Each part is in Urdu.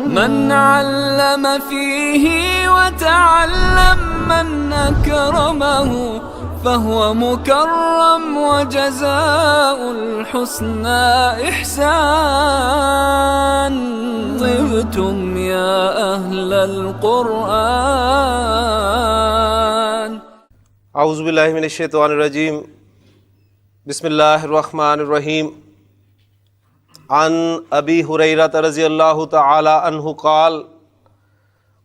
من علم فيه وتعلم من أكرمه فهو مكرم وجزاء الحسنى إحسان. طبتم يا أهل القرآن. اعوذ باللہ من الشیطان الرجیم. بسم اللہ الرحمن الرحیم. عن ابی ہریرہ رضی اللہ تعالی عنہ قال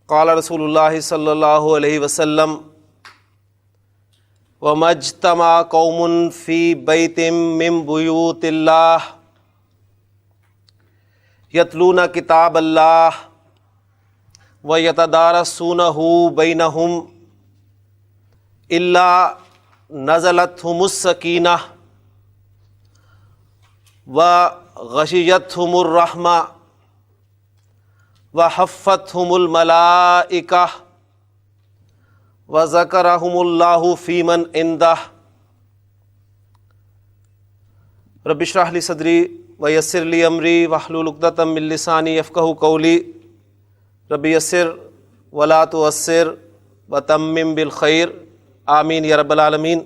قال رسول اللہ صلی اللہ علیہ وسلم وَمَا اجْتَمَعَ قَوْمٌ فِي بَيْتٍ مِّن بُيُوتِ اللَّهِ يَتْلُونَ كِتَابَ اللَّهِ وَيَتَدَارَسُونَهُ بَيْنَهُمْ إِلَّا نَزَلَتْهُمُ السَّكِينَةُ وَغَشِيَتْهُمُ الرَّحْمَةُ وَحَفَّتْهُمُ الْمَلَائِكَةُ وَذَكَرَهُمُ اللَّهُ فِي مَنْ عِندَهُ. رب اشرح لي صدري ويسر لي أمري واحلل عقدة من لساني يفقهوا قولي. رب يسر ولا تعسر وتمم بالخير آمین یا رب العالمین.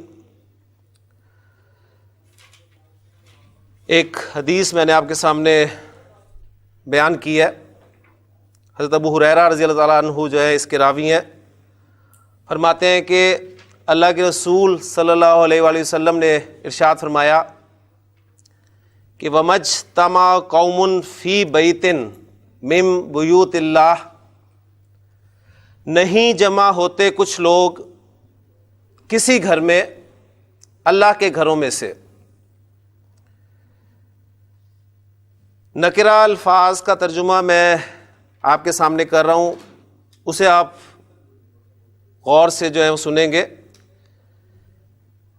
ایک حدیث میں نے آپ کے سامنے بیان کی ہے. حضرت ابو ہریرہ رضی اللہ تعالیٰ عنہ جو ہے اس کے راوی ہیں. فرماتے ہیں کہ اللہ کے رسول صلی اللہ علیہ وآلہ وسلم نے ارشاد فرمایا کہ وَمَا اجْتَمَعَ قَوْمٌ فِي بَيْتٍ مِّن بُيُوتِ اللَّهِ، نہیں جمع ہوتے کچھ لوگ کسی گھر میں اللہ کے گھروں میں سے. نکرہ الفاظ کا ترجمہ میں آپ کے سامنے کر رہا ہوں، اسے آپ غور سے جو ہے وہ سنیں گے.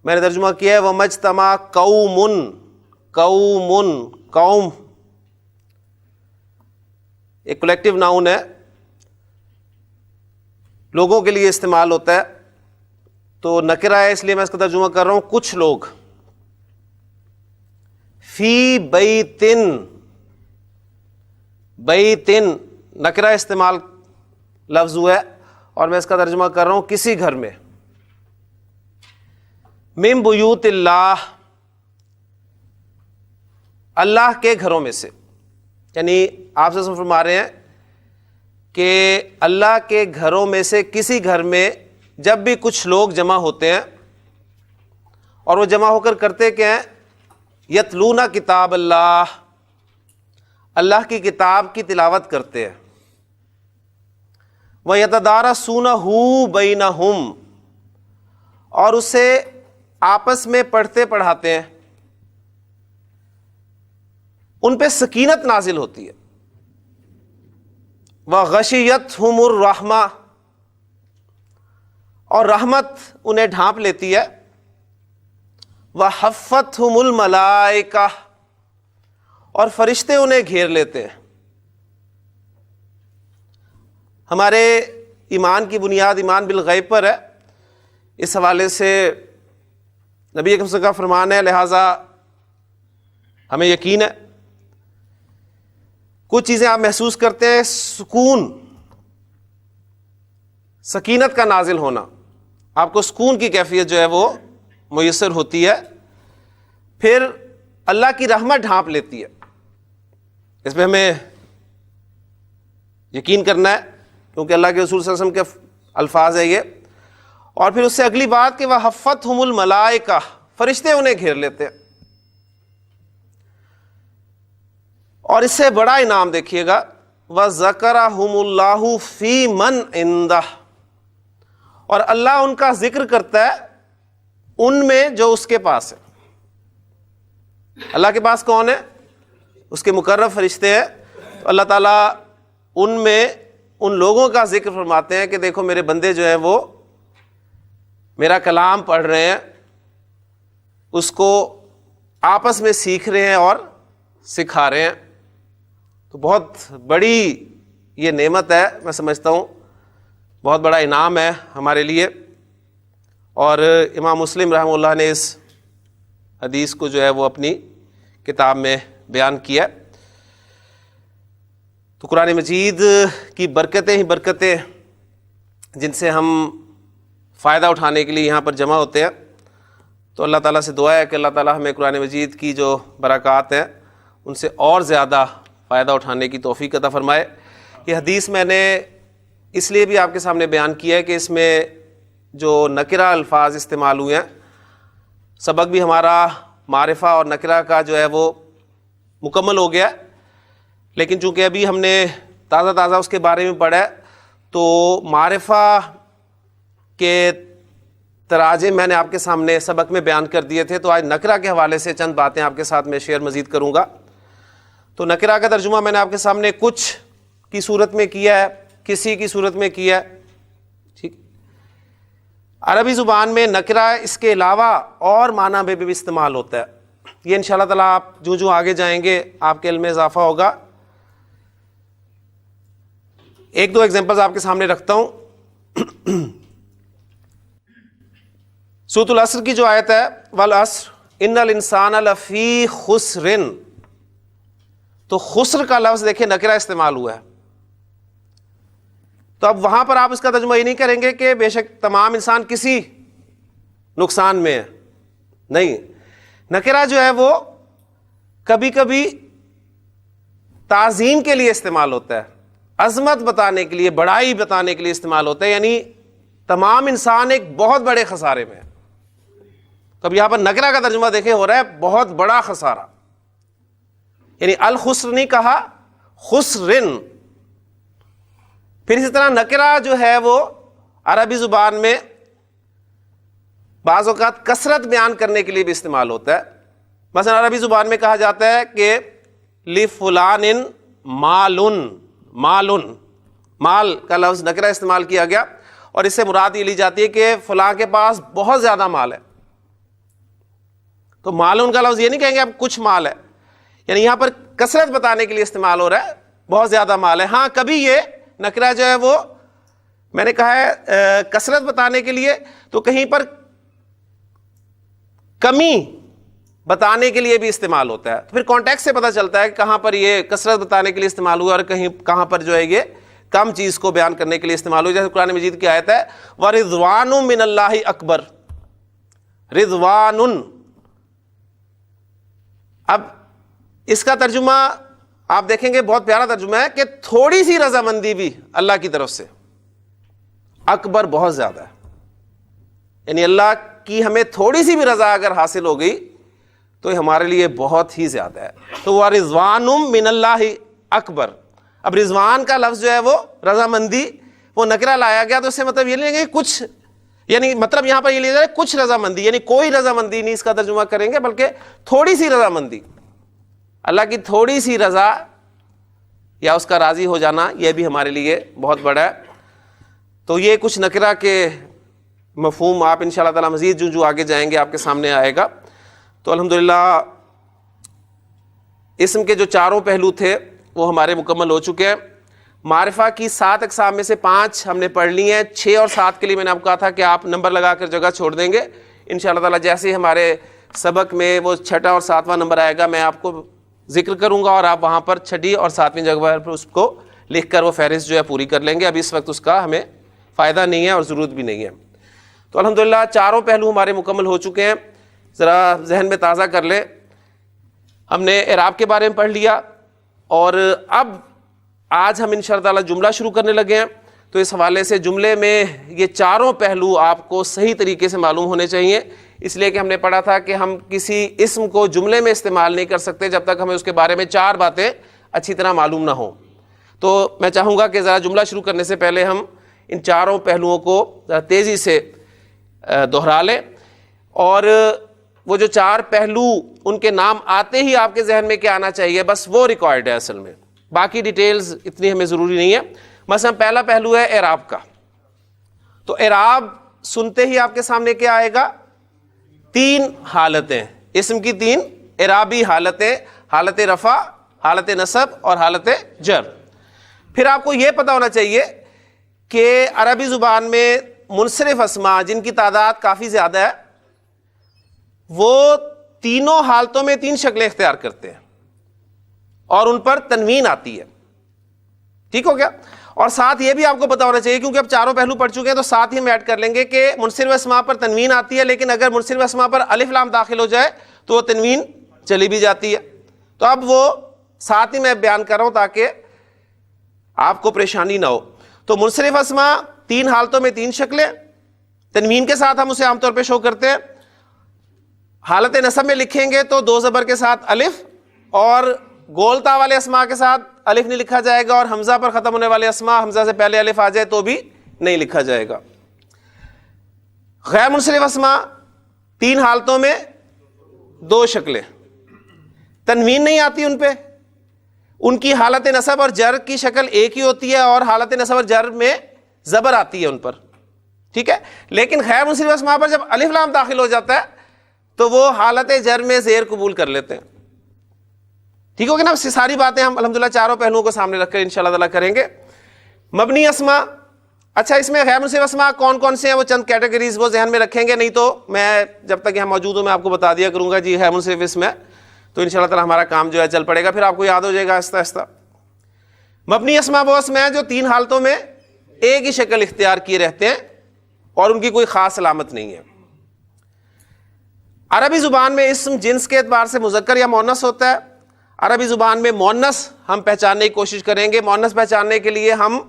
میں نے ترجمہ کیا ہے وَمَا اجْتَمَعَ قَوْمٌ. قوم ایک کولیکٹیو ناؤن ہے، لوگوں کے لیے استعمال ہوتا ہے. تو نکرہ ہے اس لیے میں اس کا ترجمہ کر رہا ہوں کچھ لوگ. فی بیتن، بیتن نکرہ استعمال لفظ ہوا ہے اور میں اس کا ترجمہ کر رہا ہوں کسی گھر میں. من بیوت اللہ، اللہ کے گھروں میں سے. یعنی آپ سے فرما رہے ہیں کہ اللہ کے گھروں میں سے کسی گھر میں جب بھی کچھ لوگ جمع ہوتے ہیں اور وہ جمع ہو کر کرتے کیا ہیں؟ یتلون کتاب اللہ، اللہ کی کتاب کی تلاوت کرتے ہیں. وَيَتَدَارَسُونَهُ بَيْنَهُمْ، اور اسے آپس میں پڑھتے پڑھاتے ہیں. ان پہ سکینت نازل ہوتی ہے. وَغَشِيَتْهُمُ الرَّحْمَةُ، اور رحمت انہیں ڈھانپ لیتی ہے. وَحَفَّتْهُمُ الْمَلَائِكَةُ، اور فرشتے انہیں گھیر لیتے ہیں. ہمارے ایمان کی بنیاد ایمان بالغیب پر ہے. اس حوالے سے نبی اکرم صلی اللہ علیہ وسلم کا فرمان ہے، لہٰذا ہمیں یقین ہے. کچھ چیزیں آپ محسوس کرتے ہیں، سکون، سکینت کا نازل ہونا، آپ کو سکون کی کیفیت جو ہے وہ میسر ہوتی ہے. پھر اللہ کی رحمت ڈھانپ لیتی ہے. اس پہ ہمیں یقین کرنا ہے کیونکہ اللہ کے رسول صلی اللہ علیہ وسلم کے الفاظ ہے یہ. اور پھر اس سے اگلی بات کہ وَحَفَّتْهُمُ الْمَلَائِكَةُ، فرشتے انہیں گھیر لیتے ہیں. اور اس سے بڑا انعام دیکھیے گا وَذَكَرَهُمُ اللَّهُ فِي مَنْ عِندَهُ، اور اللہ ان کا ذکر کرتا ہے ان میں جو اس کے پاس ہے. اللہ کے پاس کون ہے؟ اس کے مقرب فرشتے ہیں. تو اللہ تعالیٰ ان میں ان لوگوں کا ذکر فرماتے ہیں کہ دیکھو میرے بندے جو ہیں وہ میرا کلام پڑھ رہے ہیں، اس کو آپس میں سیکھ رہے ہیں اور سکھا رہے ہیں. تو بہت بڑی یہ نعمت ہے، میں سمجھتا ہوں بہت بڑا انعام ہے ہمارے لیے. اور امام مسلم رحمہ اللہ نے اس حدیث کو جو ہے وہ اپنی کتاب میں بیان کیا. تو قرآن مجید کی برکتیں ہی برکتیں جن سے ہم فائدہ اٹھانے کے لیے یہاں پر جمع ہوتے ہیں. تو اللہ تعالیٰ سے دعا ہے کہ اللہ تعالیٰ ہمیں قرآن مجید کی جو برکات ہیں ان سے اور زیادہ فائدہ اٹھانے کی توفیق عطا فرمائے. یہ حدیث میں نے اس لیے بھی آپ کے سامنے بیان کیا ہے کہ اس میں جو نکرہ الفاظ استعمال ہوئے ہیں، سبق بھی ہمارا معرفہ اور نکرہ کا جو ہے وہ مکمل ہو گیا، لیکن چونکہ ابھی ہم نے تازہ اس کے بارے میں پڑھا ہے تو معرفہ کے تراجم میں نے آپ کے سامنے سبق میں بیان کر دیے تھے. تو آج نکرہ کے حوالے سے چند باتیں آپ کے ساتھ میں شیئر مزید کروں گا. تو نکرہ کا ترجمہ میں نے آپ کے سامنے کچھ کی صورت میں کیا ہے، کسی کی صورت میں کیا ہے. ٹھیک، عربی زبان میں نکرہ اس کے علاوہ اور معنی میں بھی استعمال ہوتا ہے. یہ انشاءاللہ تعالیٰ آپ جو آگے جائیں گے آپ کے علم میں اضافہ ہوگا. ایک دو ایگزامپلز آپ کے سامنے رکھتا ہوں. سورۃ العصر کی جو آیت ہے والعصر ان الانسان لفی خسر، تو خسر کا لفظ دیکھیں نکرہ استعمال ہوا ہے. تو اب وہاں پر آپ اس کا ترجمہ یہ نہیں کریں گے کہ بے شک تمام انسان کسی نقصان میں ہے، نہیں. نکرہ جو ہے وہ کبھی کبھی تعظیم کے لیے استعمال ہوتا ہے، عظمت بتانے کے لیے، بڑائی بتانے کے لیے استعمال ہوتا ہے، یعنی تمام انسان ایک بہت بڑے خسارے میں ہے. تو اب یہاں پر نکرہ کا ترجمہ دیکھیں ہو رہا ہے بہت بڑا خسارہ، یعنی الخسر نہیں کہا، خسرن. پھر اسی طرح نکرہ جو ہے وہ عربی زبان میں بعض اوقات کثرت بیان کرنے کے لیے بھی استعمال ہوتا ہے. مثلا عربی زبان میں کہا جاتا ہے کہ لفلان مالن، مال کا لفظ نکرہ استعمال کیا گیا اور اس سے مراد یہ لی جاتی ہے کہ فلاں کے پاس بہت زیادہ مال ہے. تو مالن کا لفظ یہ نہیں کہیں گے اب کچھ مال ہے، یعنی یہاں پر کثرت بتانے کے لیے استعمال ہو رہا ہے، بہت زیادہ مال ہے. ہاں کبھی یہ نکرہ جو ہے وہ میں نے کہا ہے کثرت بتانے کے لیے، تو کہیں پر کمی بتانے کے لیے بھی استعمال ہوتا ہے. تو پھر کانٹیکسٹ سے پتہ چلتا ہے کہ کہاں پر یہ کثرت بتانے کے لیے استعمال ہوا اور کہاں پر جو ہے یہ کم چیز کو بیان کرنے کے لیے استعمال ہوا. جیسے قرآن مجید کی آیت ہے وَرِضْوَانٌ مِّنَ اللَّهِ أَكْبَرُ، رضوان. اب اس کا ترجمہ آپ دیکھیں گے بہت پیارا ترجمہ ہے کہ تھوڑی سی رضامندی بھی اللہ کی طرف سے، اکبر بہت زیادہ ہے، یعنی اللہ کی ہمیں تھوڑی سی بھی رضا اگر حاصل ہو گئی تو ہمارے لیے بہت ہی زیادہ ہے. تو وہ رضوان من اللہ اکبر. اب رضوان کا لفظ جو ہے وہ رضامندی، وہ نکرہ لایا گیا تو اس سے مطلب یہ نہیں ہے کہ کچھ، یعنی مطلب یہاں پر یہ لیا جائے کچھ رضامندی، یعنی کوئی رضامندی نہیں اس کا ترجمہ کریں گے، بلکہ تھوڑی سی رضامندی، اللہ کی تھوڑی سی رضا یا اس کا راضی ہو جانا، یہ بھی ہمارے لیے بہت بڑا ہے. تو یہ کچھ نکرہ کے مفہوم آپ انشاءاللہ تعالی مزید جو آگے جائیں گے آپ کے سامنے آئے گا. تو الحمدللہ اسم کے جو چاروں پہلو تھے وہ ہمارے مکمل ہو چکے ہیں. معرفہ کی 7 اقسام میں سے 5 ہم نے پڑھ لی ہیں. 6 اور 7 کے لیے میں نے آپ کو کہا تھا کہ آپ نمبر لگا کر جگہ چھوڑ دیں گے انشاءاللہ تعالی. جیسے ہی ہمارے سبق میں وہ 6واں اور 7واں نمبر آئے گا میں آپ کو ذکر کروں گا اور آپ وہاں پر 6 اور 7ویں جگہ پر اس کو لکھ کر وہ فہرست جو ہے پوری کر لیں گے. اب اس وقت اس کا ہمیں فائدہ نہیں ہے اور ضرورت بھی نہیں ہے. تو الحمدللہ چاروں پہلو ہمارے مکمل ہو چکے ہیں. ذرا ذہن میں تازہ کر لیں. ہم نے اعراب کے بارے میں پڑھ لیا اور اب آج ہم انشاءاللہ تعالی جملہ شروع کرنے لگے ہیں. تو اس حوالے سے جملے میں یہ چاروں پہلو آپ کو صحیح طریقے سے معلوم ہونے چاہیے. اس لیے کہ ہم نے پڑھا تھا کہ ہم کسی اسم کو جملے میں استعمال نہیں کر سکتے جب تک ہمیں اس کے بارے میں 4 باتیں اچھی طرح معلوم نہ ہوں. تو میں چاہوں گا کہ ذرا جملہ شروع کرنے سے پہلے ہم ان چاروں پہلوؤں کو ذرا تیزی سے دہرا لیں. اور وہ جو 4 پہلو ان کے نام آتے ہی آپ کے ذہن میں کیا آنا چاہیے، بس وہ ریکوائرڈ ہے. اصل میں باقی ڈیٹیلز اتنی ہمیں ضروری نہیں ہے. مثلا پہلا پہلو ہے اعراب کا. تو اعراب سنتے ہی آپ کے سامنے کیا آئے گا؟ 3 حالتیں، اسم کی 3 اعرابی حالتیں، حالت رفع، حالت نصب اور حالت جر. پھر آپ کو یہ پتہ ہونا چاہیے کہ عربی زبان میں منصرف اسماء جن کی تعداد کافی زیادہ ہے وہ تینوں حالتوں میں 3 شکلیں اختیار کرتے ہیں اور ان پر تنوین آتی ہے. ٹھیک ہو گیا. اور ساتھ یہ بھی آپ کو پتا ہونا چاہیے کیونکہ اب چاروں پہلو پڑھ چکے ہیں تو ساتھ ہی ہم ایڈ کر لیں گے کہ منصرف اسماء پر تنوین آتی ہے لیکن اگر منصرف اسماء پر الف لام داخل ہو جائے تو وہ تنوین چلی بھی جاتی ہے. تو اب وہ ساتھ ہی میں بیان کر رہا ہوں تاکہ آپ کو پریشانی نہ ہو. تو منصرف اسماء 3 حالتوں میں 3 شکلیں. تنوین کے ساتھ ہم اسے عام طور پہ شو کرتے ہیں. حالت نصب میں لکھیں گے تو 2 زبر کے ساتھ الف, اور گولتا والے اسماء کے ساتھ الف نہیں لکھا جائے گا, اور حمزہ پر ختم ہونے والے اسماء حمزہ سے پہلے الف آ جائے تو بھی نہیں لکھا جائے گا. غیر منصرف اسماء 3 حالتوں میں 2 شکلیں. تنوین نہیں آتی ان پہ, ان کی حالت نصب اور جر کی شکل ایک ہی ہوتی ہے اور حالت نصب اور جر میں زبر آتی ہے ان پر, ٹھیک ہے. لیکن غیر منصرف اسماء پر جب الف لام داخل ہو جاتا ہے تو وہ حالت جر میں زیر قبول کر لیتے ہیں. ٹھیک ہو گیا نا. ساری باتیں ہم الحمدللہ چاروں پہلوؤں کو سامنے رکھ کر انشاءاللہ تعالیٰ کریں گے. مبنی اسماء, اچھا اس میں غیر منصرف اسماء کون کون سے ہیں وہ چند کیٹیگریز وہ ذہن میں رکھیں گے, نہیں تو میں جب تک یہاں موجود ہوں میں آپ کو بتا دیا کروں گا جی غیر منصرف اسم ہے, تو انشاءاللہ تعالیٰ ہمارا کام جو ہے چل پڑے گا, پھر آپ کو یاد ہو جائے گا آہستہ آہستہ. مبنی اسماء وہ اسم ہیں جو 3 حالتوں میں ایک ہی شکل اختیار کیے رہتے ہیں اور ان کی کوئی خاص علامت نہیں ہے. عربی زبان میں اسم جنس کے اعتبار سے مذکر یا مؤنث ہوتا ہے. عربی زبان میں مؤنث ہم پہچاننے کی کوشش کریں گے. مؤنث پہچاننے کے لیے ہم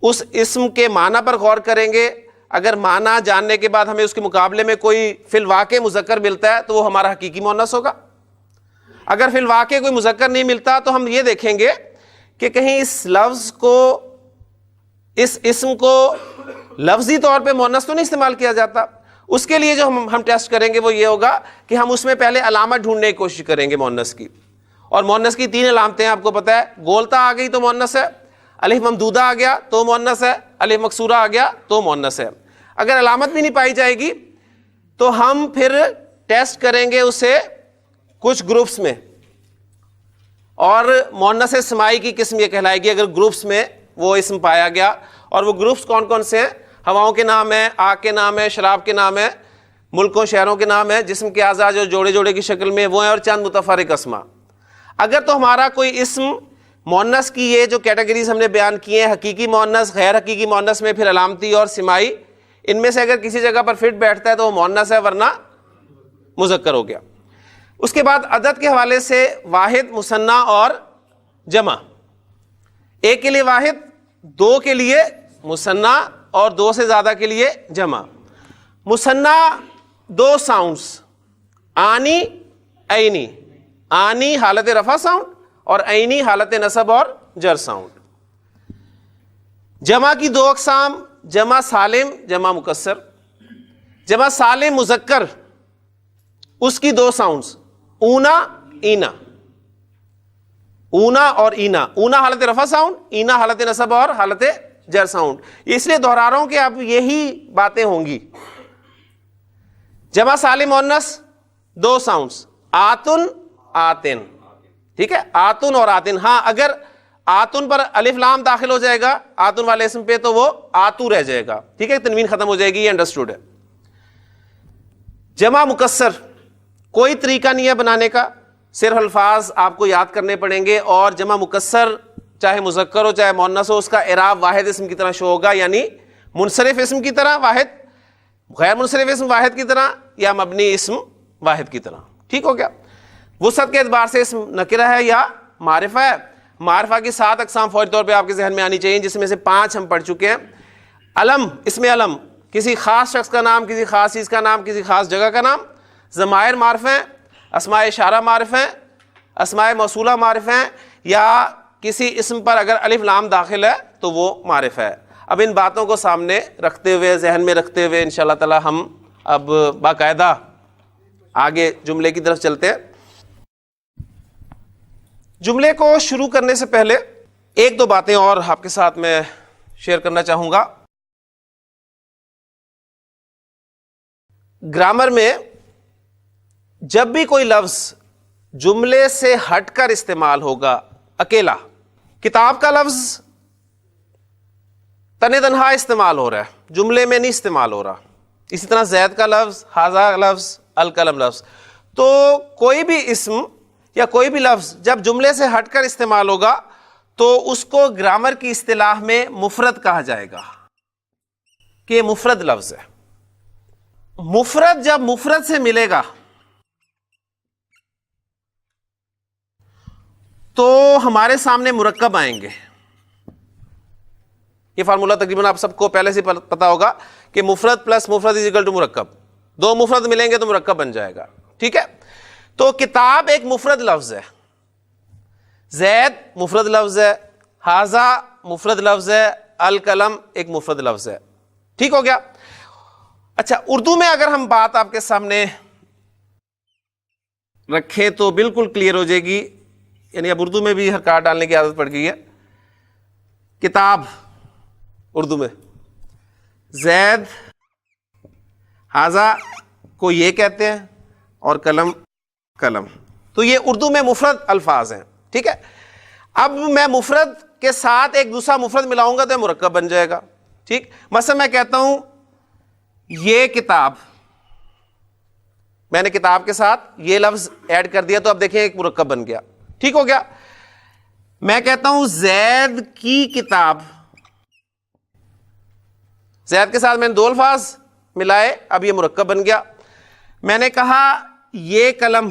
اس اسم کے معنی پر غور کریں گے. اگر معنی جاننے کے بعد ہمیں اس کے مقابلے میں کوئی فی الواقع مذکر ملتا ہے تو وہ ہمارا حقیقی مؤنث ہوگا. اگر فی الواقع کوئی مذکر نہیں ملتا تو ہم یہ دیکھیں گے کہ کہیں اس لفظ کو, اس اسم کو لفظی طور پہ مؤنث تو نہیں استعمال کیا جاتا. اس کے لیے جو ہم ٹیسٹ کریں گے وہ یہ ہوگا کہ ہم اس میں پہلے علامت ڈھونڈنے کی کوشش کریں گے مؤنث کی. اور مؤنث کی 3 علامتیں آپ کو پتہ ہے. گولتا آ گئی تو مؤنث ہے, الف ممدودہ آ گیا تو مؤنث ہے, الف مکسورہ آ گیا تو مؤنث ہے. اگر علامت بھی نہیں پائی جائے گی تو ہم پھر ٹیسٹ کریں گے اسے کچھ گروپس میں, اور مؤنث سمائی کی قسم یہ کہلائے گی اگر گروپس میں وہ اسم پایا گیا. اور وہ گروپس کون کون سے ہیں؟ ہواؤں کے نام ہے, آگ کے نام ہے, شراب کے نام ہے, ملکوں شہروں کے نام ہے, جسم کے اعضاء جو جوڑے جوڑے کی شکل میں وہ ہیں, اور چند متفرق اسماء. اگر تو ہمارا کوئی اسم مؤنث کی یہ جو کیٹیگریز ہم نے بیان کیے ہیں, حقیقی مؤنث, غیر حقیقی مؤنث میں پھر علامتی اور سمائی, ان میں سے اگر کسی جگہ پر فٹ بیٹھتا ہے تو وہ مؤنث ہے ورنہ مذکر ہو گیا. اس کے بعد عدد کے حوالے سے واحد, مثنیٰ اور جمع. 1 کے لیے واحد, 2 کے لیے مثنیٰ اور 2 سے زیادہ کے لیے جمع. مثنیٰ 2 ساؤنڈز, آنی عینی. آنی حالت رفع ساؤنڈ اور عینی حالت نصب اور جر ساؤنڈ. جمع کی 2 اقسام, جمع سالم, جمع مکسر. جمع سالم مذکر, اس کی 2 ساؤنڈز, اونا اینا. اونا اور اینا, اونا حالت رفع ساؤنڈ, اینا حالت نصب اور حالت جر ساؤنڈ. یہ اس لیے دہرا رہا ہوں کہ اب یہی باتیں ہوں گی. جمع سالم مؤنث 2 ساؤنڈز, آتن آتن, ٹھیک ہے, آتن اور آتن. ہاں اگر آتن پر الف لام داخل ہو جائے گا آتن والے اسم پہ تو وہ آتو رہ جائے گا, ٹھیک ہے, تنوین ختم ہو جائے گی, یہ انڈرسٹوڈ ہے. جمع مکسر کوئی طریقہ نہیں ہے بنانے کا, صرف الفاظ آپ کو یاد کرنے پڑیں گے. اور جمع مکسر چاہے مذکر ہو چاہے مؤنث ہو, اس کا اعراب واحد اسم کی طرح شو ہوگا, یعنی منصرف اسم کی طرح واحد, غیر منصرف اسم واحد کی طرح, یا مبنی اسم واحد کی طرح. ٹھیک ہو گیا. وسعت کے اعتبار سے اسم نکرہ ہے یا معرفہ ہے. معرفہ کی 7 اقسام فوری طور پہ آپ کے ذہن میں آنی چاہیے, جس میں سے 5 ہم پڑھ چکے ہیں. علم, اسم علم, کسی خاص شخص کا نام, کسی خاص چیز کا نام, کسی خاص جگہ کا نام. ضمائر معرف ہیں, اسماء اشارہ معرف ہیں, اسماء موصولہ معرف ہیں, یا کسی اسم پر اگر الف لام داخل ہے تو وہ معرف ہے. اب ان باتوں کو سامنے رکھتے ہوئے, ذہن میں رکھتے ہوئے انشاءاللہ تعالی ہم اب باقاعدہ آگے جملے کی طرف چلتے ہیں. جملے کو شروع کرنے سے پہلے 1-2 باتیں اور آپ کے ساتھ میں شیئر کرنا چاہوں گا. گرامر میں جب بھی کوئی لفظ جملے سے ہٹ کر استعمال ہوگا اکیلا, کتاب کا لفظ تن تنہا استعمال ہو رہا ہے, جملے میں نہیں استعمال ہو رہا. اسی طرح زید کا لفظ, ھذا لفظ, القلم لفظ. تو کوئی بھی اسم یا کوئی بھی لفظ جب جملے سے ہٹ کر استعمال ہوگا تو اس کو گرامر کی اصطلاح میں مفرد کہا جائے گا کہ مفرد لفظ ہے. مفرد جب مفرد سے ملے گا تو ہمارے سامنے مرکب آئیں گے. یہ فارمولا تقریباً آپ سب کو پہلے سے پتا ہوگا کہ مفرد پلس مفرد از اکول ٹو مرکب. دو مفرد ملیں گے تو مرکب بن جائے گا. ٹھیک ہے. تو کتاب ایک مفرد لفظ ہے, زید مفرد لفظ ہے, ھذا مفرد لفظ ہے, القلم ایک مفرد لفظ ہے. ٹھیک ہو گیا. اچھا, اردو میں اگر ہم بات آپ کے سامنے رکھیں تو بالکل کلیئر ہو جائے گی. یعنی اب اردو میں بھی حرکات ڈالنے کی عادت پڑ گئی ہے. کتاب اردو میں زید, ھذا کو یہ کہتے ہیں, اور قلم قلم. تو یہ اردو میں مفرد الفاظ ہیں. ٹھیک ہے. اب میں مفرد کے ساتھ ایک دوسرا مفرد ملاؤں گا تو مرکب بن جائے گا. ٹھیک. مثلا میں کہتا ہوں یہ کتاب, میں نے کتاب کے ساتھ یہ لفظ ایڈ کر دیا تو اب دیکھیں ایک مرکب بن گیا. ٹھیک ہو گیا. میں کہتا ہوں زید کی کتاب, زید کے ساتھ میں نے دو الفاظ ملائے, اب یہ مرکب بن گیا. میں نے کہا یہ قلم,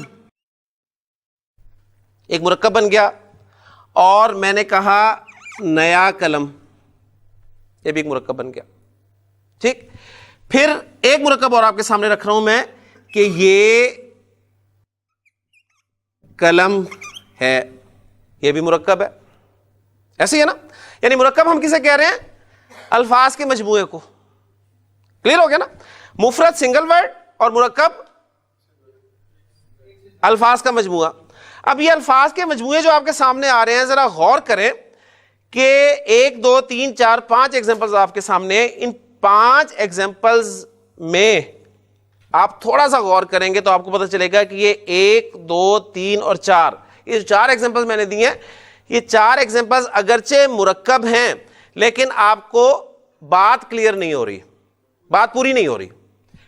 ایک مرکب بن گیا. اور میں نے کہا نیا قلم, یہ بھی ایک مرکب بن گیا. ٹھیک. پھر ایک مرکب اور آپ کے سامنے رکھ رہا ہوں میں کہ یہ قلم ہے, یہ بھی مرکب ہے. ایسے ہی ہے نا. یعنی مرکب ہم کسے کہہ رہے ہیں؟ الفاظ کے مجموعے کو. کلیئر ہو گیا نا. مفرد سنگل ورڈ اور مرکب الفاظ کا مجموعہ. اب یہ الفاظ کے مجموعے جو آپ کے سامنے آ رہے ہیں ذرا غور کریں کہ 1 2 3 4 5 ایگزامپلز آپ کے سامنے. ان 5 ایگزامپلز میں آپ تھوڑا سا غور کریں گے تو آپ کو پتہ چلے گا کہ یہ 1 2 3 اور 4, یہ 4 ایگزامپلز میں نے دی ہیں, یہ 4 ایگزامپلز اگرچہ مرکب ہیں لیکن آپ کو بات کلیئر نہیں ہو رہی, بات پوری نہیں ہو رہی.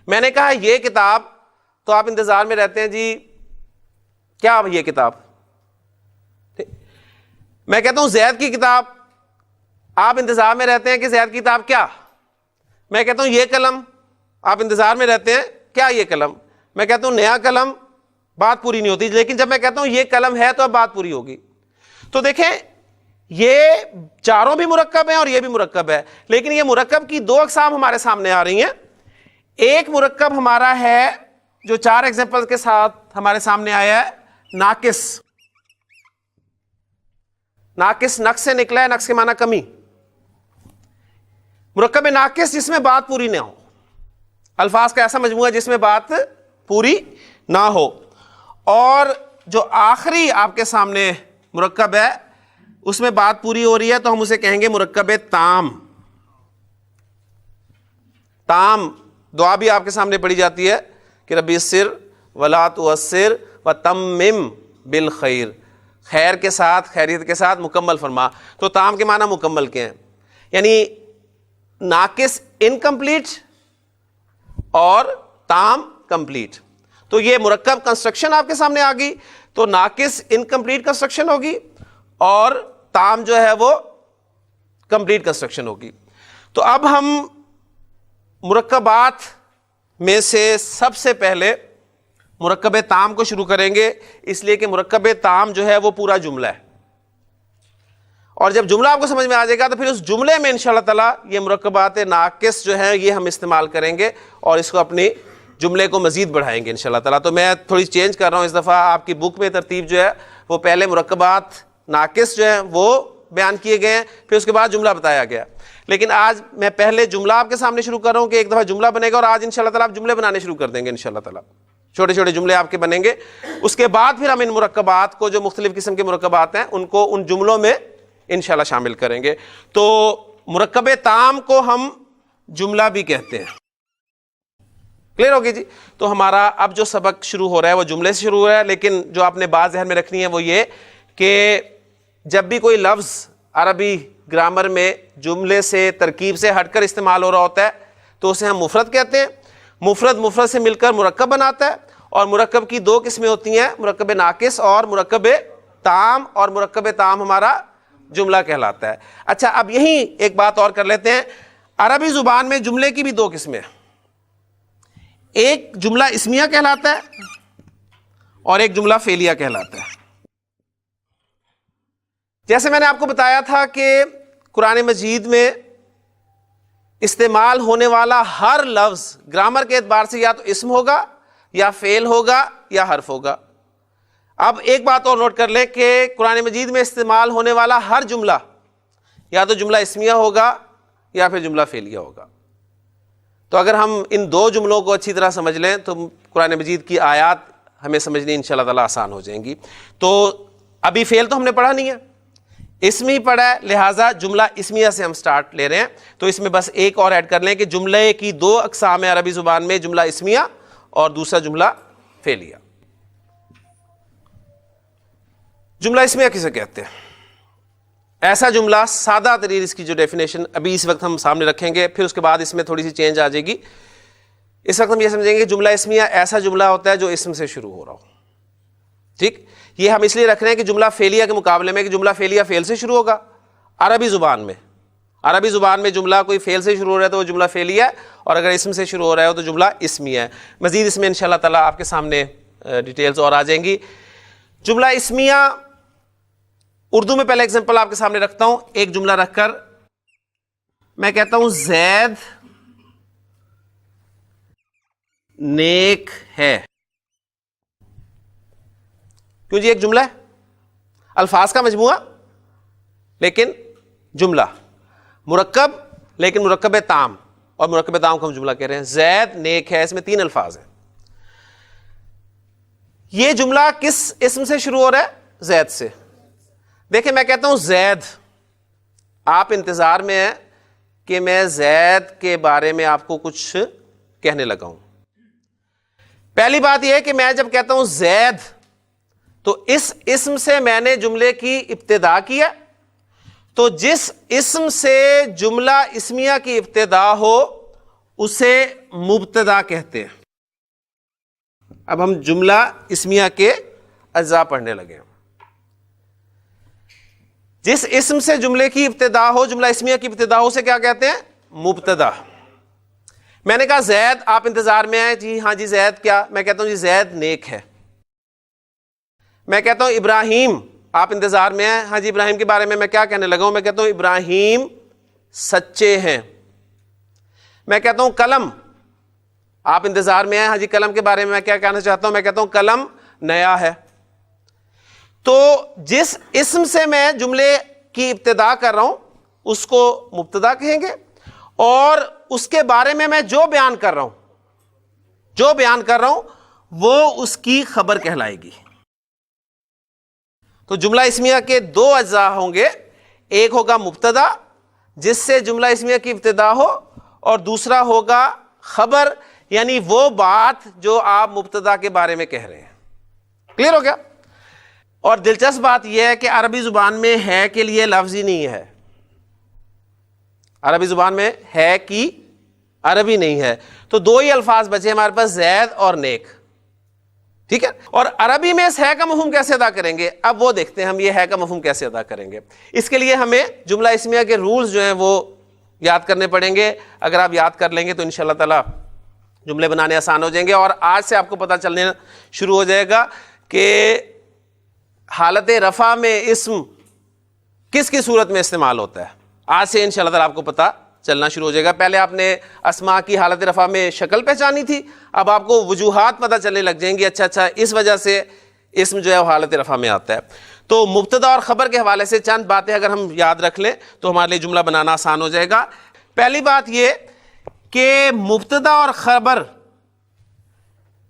میں نے کہا یہ کتاب, تو آپ انتظار میں رہتے ہیں جی کیا یہ کتاب. میں کہتا ہوں زید کی کتاب, آپ انتظار میں رہتے ہیں کہ زید کی کتاب کیا. میں کہتا ہوں یہ قلم, آپ انتظار میں رہتے ہیں کیا یہ قلم. میں کہتا ہوں نیا قلم, بات پوری نہیں ہوتی. لیکن جب میں کہتا ہوں یہ قلم ہے تو اب بات پوری ہوگی. تو دیکھیں یہ چاروں بھی مرکب ہیں اور یہ بھی مرکب ہے, لیکن یہ مرکب کی 2 اقسام ہمارے سامنے آ رہی ہیں. ایک مرکب ہمارا ہے جو 4 ایگزامپل کے ساتھ ہمارے سامنے آیا ہے, ناقص. ناقص نقص سے نکلا ہے, نقص کے معنی کمی. مرکب ناقص جس میں بات پوری نہ ہو, الفاظ کا ایسا مجموعہ جس میں بات پوری نہ ہو. اور جو آخری آپ کے سامنے مرکب ہے اس میں بات پوری ہو رہی ہے تو ہم اسے کہیں گے مرکب تام. تام دعا بھی آپ کے سامنے پڑھی جاتی ہے کہ ربی یسر ولا تعسر وتمم بالخیر, خیر کے ساتھ, خیریت کے ساتھ مکمل فرما. تو تام کے معنی مکمل کے ہیں, یعنی ناقص انکمپلیٹ اور تام کمپلیٹ. تو یہ مرکب کنسٹرکشن آپ کے سامنے آ گئی. تو ناقص انکمپلیٹ کنسٹرکشن ہوگی اور تام جو ہے وہ کمپلیٹ کنسٹرکشن ہوگی. تو اب ہم مرکبات میں سے سب سے پہلے مرکب تام کو شروع کریں گے, اس لیے کہ مرکب تام جو ہے وہ پورا جملہ ہے. اور جب جملہ آپ کو سمجھ میں آ جائے گا تو پھر اس جملے میں انشاءاللہ تعالیٰ یہ مرکبات ناقص جو ہیں یہ ہم استعمال کریں گے اور اس کو اپنی جملے کو مزید بڑھائیں گے انشاءاللہ تعالیٰ. تو میں تھوڑی چینج کر رہا ہوں اس دفعہ. آپ کی بک میں ترتیب جو ہے وہ پہلے مرکبات ناقص جو ہیں وہ بیان کیے گئے ہیں, پھر اس کے بعد جملہ بتایا گیا. لیکن آج میں پہلے جملہ آپ کے سامنے شروع کر رہا ہوں کہ ایک دفعہ جملہ بنے گا, اور آج انشاءاللہ تعالیٰ آپ جملے بنانے شروع کر دیں گے انشاءاللہ تعالیٰ. چھوٹے چھوٹے جملے آپ کے بنیں گے. اس کے بعد پھر ہم ان مرکبات کو, جو مختلف قسم کے مرکبات ہیں, ان کو ان جملوں میں انشاءاللہ شامل کریں گے. تو مرکب تام کو ہم جملہ بھی کہتے ہیں. کلیئر ہوگی جی. تو ہمارا اب جو سبق شروع ہو رہا ہے وہ جملے سے شروع ہو رہا ہے, لیکن جو آپ نے بات ذہن میں رکھنی ہے وہ یہ کہ جب بھی کوئی لفظ عربی گرامر میں جملے سے, ترکیب سے ہٹ کر استعمال ہو رہا ہوتا ہے تو اسے ہم مفرد کہتے ہیں. مفرد مفرد سے مل کر مرکب بناتا ہے, اور مرکب کی 2 قسمیں ہوتی ہیں, مرکب ناقص اور مرکب تام. اور مرکب تام ہمارا جملہ کہلاتا ہے. اچھا اب یہیں ایک بات اور کر لیتے ہیں. عربی زبان میں جملے کی بھی دو قسمیں ہیں. ایک جملہ اسمیہ کہلاتا ہے اور ایک جملہ فعلیہ کہلاتا ہے. جیسے میں نے آپ کو بتایا تھا کہ قرآن مجید میں استعمال ہونے والا ہر لفظ گرامر کے اعتبار سے یا تو اسم ہوگا یا فعل ہوگا یا حرف ہوگا. اب ایک بات اور نوٹ کر لیں کہ قرآن مجید میں استعمال ہونے والا ہر جملہ یا تو جملہ اسمیہ ہوگا یا پھر جملہ فعلیہ ہوگا. تو اگر ہم ان دو جملوں کو اچھی طرح سمجھ لیں تو قرآن مجید کی آیات ہمیں سمجھنی انشاءاللہ تعالیٰ آسان ہو جائیں گی. تو ابھی فعل تو ہم نے پڑھا نہیں ہے, اسم ہی پڑھا ہے, لہٰذا جملہ اسمیہ سے ہم سٹارٹ لے رہے ہیں. تو اس میں بس ایک اور ایڈ کر لیں کہ جملے کی دو اقسام ہیں عربی زبان میں, جملہ اسمیہ اور دوسرا جملہ فعلیہ. جملہ اسمیہ کسے کہتے ہیں؟ ایسا جملہ, سادہ ترین اس کی جو ڈیفینیشن ابھی اس وقت ہم سامنے رکھیں گے, پھر اس کے بعد اس میں تھوڑی سی چینج آ جائے گی. اس وقت ہم یہ سمجھیں گے جملہ اسمیہ ایسا جملہ ہوتا ہے جو اسم سے شروع ہو رہا ہو. ٹھیک, یہ ہم اس لیے رکھ رہے ہیں کہ جملہ فعلیہ کے مقابلے میں کہ جملہ فعلیہ فعل سے شروع ہوگا عربی زبان میں. عربی زبان میں جملہ کوئی فعل سے شروع ہو رہا ہے تو وہ جملہ فعلیہ ہے, اور اگر اسم سے شروع ہو رہا ہے تو جملہ اسمیہ ہے. مزید اس میں انشاءاللہ تعالیٰ آپ کے سامنے ڈیٹیلز اور آ جائیں گی. جملہ اسمیہ اردو میں پہلے ایگزامپل آپ کے سامنے رکھتا ہوں. ایک جملہ رکھ کر میں کہتا ہوں زید نیک ہے. کیوں جی؟ ایک جملہ ہے, الفاظ کا مجموعہ لیکن جملہ, مرکب لیکن مرکب تام, اور مرکب تام کو ہم جملہ کہہ رہے ہیں. زید نیک ہے, اس میں تین الفاظ ہیں. یہ جملہ کس اسم سے شروع ہو رہا ہے؟ زید سے. دیکھیں میں کہتا ہوں زید, آپ انتظار میں ہیں کہ میں زید کے بارے میں آپ کو کچھ کہنے لگا ہوں. پہلی بات یہ ہے کہ میں جب کہتا ہوں زید تو اس اسم سے میں نے جملے کی ابتدا کیا. تو جس اسم سے جملہ اسمیہ کی ابتدا ہو اسے مبتدا کہتے ہیں. اب ہم جملہ اسمیہ کے اجزاء پڑھنے لگے ہیں. جس اسم سے جملے کی ابتدا ہو, جملہ اسمیہ کی ابتدا ہو, اسے کیا کہتے ہیں؟ مبتدا. میں نے کہا زید, آپ انتظار میں ہیں جی ہاں جی زید کیا؟ میں کہتا ہوں جی زید نیک ہے. میں کہتا ہوں ابراہیم, آپ انتظار میں ہیں ہاں جی ابراہیم کے بارے میں میں کیا کہنے لگا ہوں؟ میں کہتا ہوں ابراہیم سچے ہیں. میں کہتا ہوں قلم, آپ انتظار میں ہیں ہاں جی قلم کے بارے میں میں کیا کہنا چاہتا ہوں؟ میں کہتا ہوں قلم نیا ہے. تو جس اسم سے میں جملے کی ابتدا کر رہا ہوں اس کو مبتدا کہیں گے, اور اس کے بارے میں جو بیان کر رہا ہوں وہ اس کی خبر کہلائے گی. تو جملہ اسمیہ کے دو اجزاء ہوں گے, ایک ہوگا مبتدا جس سے جملہ اسمیہ کی ابتدا ہو, اور دوسرا ہوگا خبر, یعنی وہ بات جو آپ مبتدا کے بارے میں کہہ رہے ہیں. کلیئر ہو گیا؟ اور دلچسپ بات یہ ہے کہ عربی زبان میں ہے کے لیے لفظ ہی نہیں ہے. عربی زبان میں ہے کی عربی نہیں ہے, تو دو ہی الفاظ بچے ہمارے پاس, زید اور نیک. ٹھیک ہے, اور عربی میں اس ہے کا مفہوم کیسے ادا کریں گے؟ اب وہ دیکھتے ہیں ہم یہ ہے کا مفہوم کیسے ادا کریں گے. اس کے لیے ہمیں جملہ اسمیہ کے رولز جو ہیں وہ یاد کرنے پڑیں گے. اگر آپ یاد کر لیں گے تو انشاءاللہ تعالی جملے بنانے آسان ہو جائیں گے. اور آج سے آپ کو پتہ چلنے شروع ہو جائے گا کہ حالت رفع میں اسم کس کی صورت میں استعمال ہوتا ہے. آج سے انشاءاللہ تعالی آپ کو پتہ چلنا شروع ہو جائے گا. پہلے آپ نے اسماء کی حالت رفع میں شکل پہچانی تھی, اب آپ کو وجوہات پتہ چلنے لگ جائیں گی. اچھا اس وجہ سے اسم جو ہے وہ حالت رفع میں آتا ہے. تو مبتدا اور خبر کے حوالے سے چند باتیں اگر ہم یاد رکھ لیں تو ہمارے لیے جملہ بنانا آسان ہو جائے گا. پہلی بات یہ کہ مبتدا اور خبر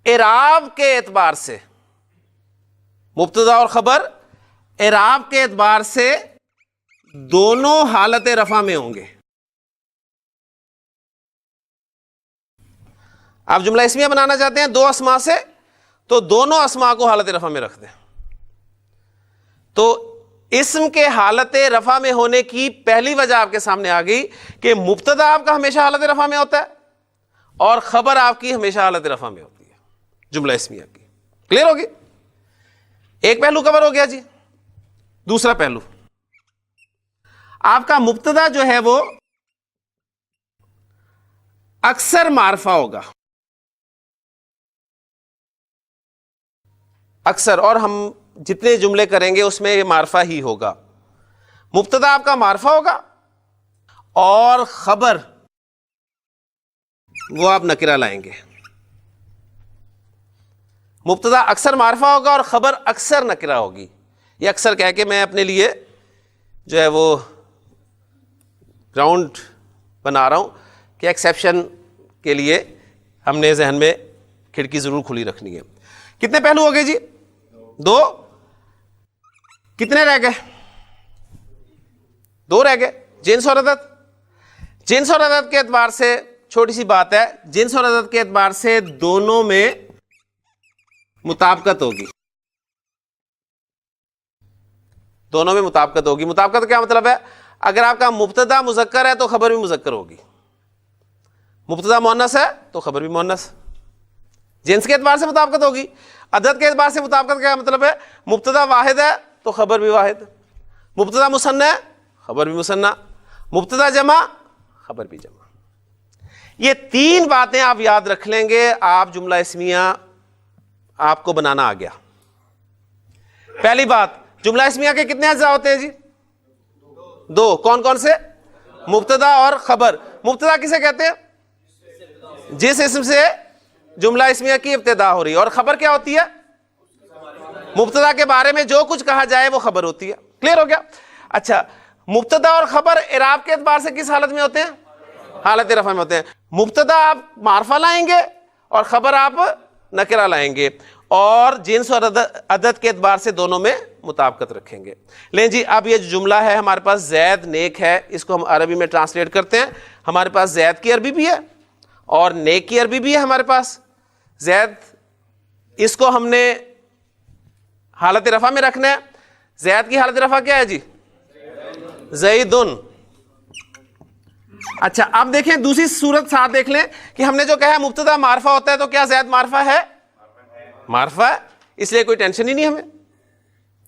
اعراب کے اعتبار سے, مبتدا اور خبر اعراب کے اعتبار سے دونوں حالت رفع میں ہوں گے. آپ جملہ اسمیہ بنانا چاہتے ہیں دو اسماء سے, تو دونوں اسماء کو حالت رفع میں رکھ دیں. تو اسم کے حالت رفع میں ہونے کی پہلی وجہ آپ کے سامنے آ گئی کہ مبتدا آپ کا ہمیشہ حالت رفع میں ہوتا ہے اور خبر آپ کی ہمیشہ حالت رفع میں ہوتی ہے جملہ اسمیہ کی. کلیئر ہوگی؟ ایک پہلو کور ہو گیا جی. دوسرا پہلو, آپ کا مبتدا جو ہے وہ اکثر معرفہ ہوگا، اکثر، اور ہم جتنے جملے کریں گے اس میں یہ معرفہ ہی ہوگا. مبتدا آپ کا معرفہ ہوگا اور خبر وہ آپ نکرہ لائیں گے. مبتدا اکثر معرفہ ہوگا اور خبر اکثر نکرہ ہوگی. یہ اکثر کہہ کے میں اپنے لیے جو ہے وہ گراؤنڈ بنا رہا ہوں کہ ایکسیپشن کے لیے ہم نے ذہن میں کھڑکی ضرور کھلی رکھنی ہے. کتنے پہلو ہو گئے جی؟ 2. کتنے رہ گئے؟ 2 رہ گئے. جنس اور عدد. جنس اور عدد کے اعتبار سے چھوٹی سی بات ہے، جنس اور عدد کے اعتبار سے دونوں میں مطابقت ہوگی. دونوں میں مطابقت ہوگی. مطابقت کا کیا مطلب ہے؟ اگر آپ کا مبتدا مذکر ہے تو خبر بھی مذکر ہوگی، مبتدا مؤنث ہے تو خبر بھی مؤنث. جنس کے اعتبار سے مطابقت ہوگی. عدد کے اعتبار سے مطابقت کا کیا مطلب ہے؟ مبتدا واحد ہے تو خبر بھی واحد، مبتدا مثنی ہے خبر بھی مثنی، مبتدا جمع خبر بھی جمع. یہ 3 باتیں آپ یاد رکھ لیں گے، آپ جملہ اسمیہ آپ کو بنانا آ گیا. پہلی بات، جملہ اسمیہ کے کتنے اجزاء ہوتے ہیں جی؟ 2. کون کون سے؟ مبتدا اور خبر. مبتدا کسے کہتے ہیں؟ جس اسم سے جملہ اسمیہ کی ابتدا ہو رہی ہے. اور خبر کیا ہوتی ہے؟ مبتدا کے بارے میں جو کچھ کہا جائے وہ خبر ہوتی ہے. کلیئر ہو گیا؟ اچھا، مبتدا اور خبر اعراب کے اعتبار سے کس حالت میں ہوتے ہیں؟ حالت رفع میں ہوتے ہیں. مبتدا آپ معرفہ لائیں گے اور خبر آپ نکرہ لائیں گے، اور جنس اور عدد کے اعتبار سے دونوں میں مطابقت رکھیں گے. لیں جی، اب یہ جو جملہ ہے ہمارے پاس زید نیک ہے، اس کو ہم عربی میں ٹرانسلیٹ کرتے ہیں. ہمارے پاس زید کی عربی بھی ہے اور نیک کی عربی بھی ہے ہمارے پاس. زید، اس کو ہم نے حالت رفع میں رکھنا ہے. زید کی حالت رفع کیا ہے جی؟ زیدن. اچھا، اب دیکھیں دوسری صورت ساتھ دیکھ لیں کہ ہم نے جو کہا ہے مبتدا معرفہ ہوتا ہے، تو کیا زید معرفہ ہے؟ معرفہ ہے، اس لیے کوئی ٹینشن ہی نہیں ہمیں.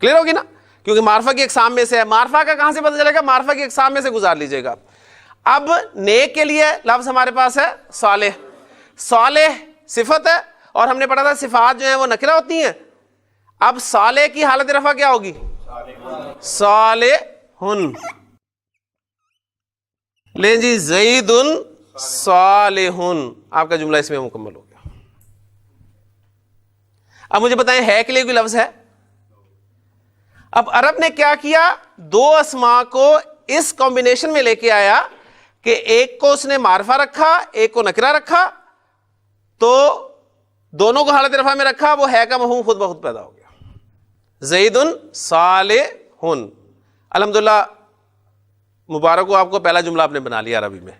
کلیئر ہوگی نا؟ کیونکہ معرفہ کی اقسام میں سے ہے. معرفہ کا کہاں سے پتہ چلے گا؟ معرفہ کی اقسام میں سے گزار لیجئے گا. اب نیک کے لیے لفظ ہمارے پاس ہے صالح. صالح صفت ہے اور ہم نے پڑھا تھا صفات جو ہیں وہ نکرہ ہوتی ہیں. اب صالح کی حالت رفع کیا ہوگی؟ صالحن. لیں جی، زیدن صالحن، آپ کا جملہ اس میں مکمل ہو گیا. اب مجھے بتائیں، ہے کے لیے کوئی لفظ ہے؟ اب عرب نے کیا کیا؟ 2 اسماء کو اس کمبینیشن میں لے کے آیا کہ ایک کو اس نے معرفہ رکھا، ایک کو نکرہ رکھا، تو دونوں کو حالت رفع میں رکھا، وہ ہے کا مفہوم خود بخود پیدا ہو گیا. زیدن صالحن. الحمدللہ، مبارک ہو آپ کو، پہلا جملہ آپ نے بنا لیا عربی میں.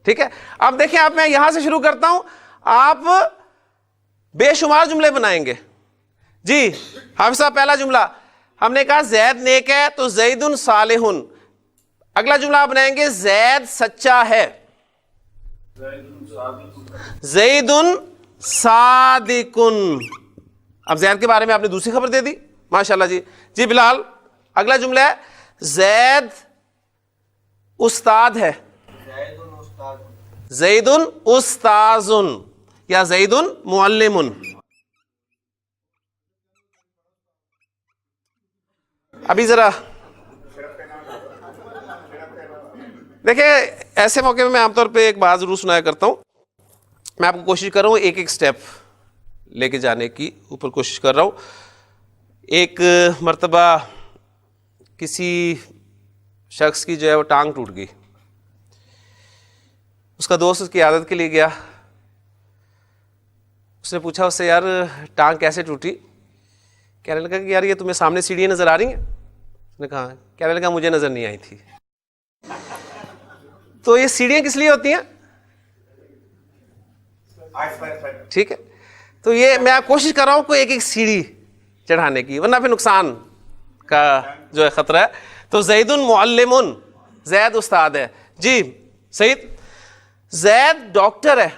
ٹھیک ہے، اب دیکھیں، آپ میں یہاں سے شروع کرتا ہوں، آپ بے شمار جملے بنائیں گے. جی حافظ صاحب، پہلا جملہ ہم نے کہا زید نیک ہے تو زیدن صالحن. اگلا جملہ آپ بنائیں گے زید سچا ہے، زیدن صادقن. اب زید کے بارے میں آپ نے دوسری خبر دے دی، ماشاءاللہ جی. جی بلال، اگلا جملہ ہے زید استاد ہے، زیدن استاذن یا زیدن معلمن. ابھی ذرا دیکھیں، ایسے موقع میں عام طور پہ ایک بات ضرور سنایا کرتا ہوں. میں آپ کو کوشش کر رہا ہوں ایک ایک سٹیپ لے کے جانے کی اوپر کوشش کر رہا ہوں. ایک مرتبہ کسی شخص کی جو ہے وہ ٹانگ ٹوٹ گئی. اس کا دوست اس کی عیادت کے لیے گیا. اس نے پوچھا اس سے، یار ٹانگ کیسے ٹوٹی؟ کہنے لگا کہ یار یہ تمہیں سامنے سیڑھیاں نظر آ رہی ہیں؟ اس نے کہا. کہنے لگا مجھے نظر نہیں آئی تھی. تو یہ سیڑھیاں کس لیے ہوتی ہیں؟ ٹھیک ہے، تو یہ میں آپ کوشش کر رہا ہوں کوئی ایک ایک سیڑھی چڑھانے کی، ورنہ پھر نقصان کا جو ہے خطرہ ہے. تو زیدن معلمن، زید استاد ہے. جی سعید، زید ڈاکٹر ہے،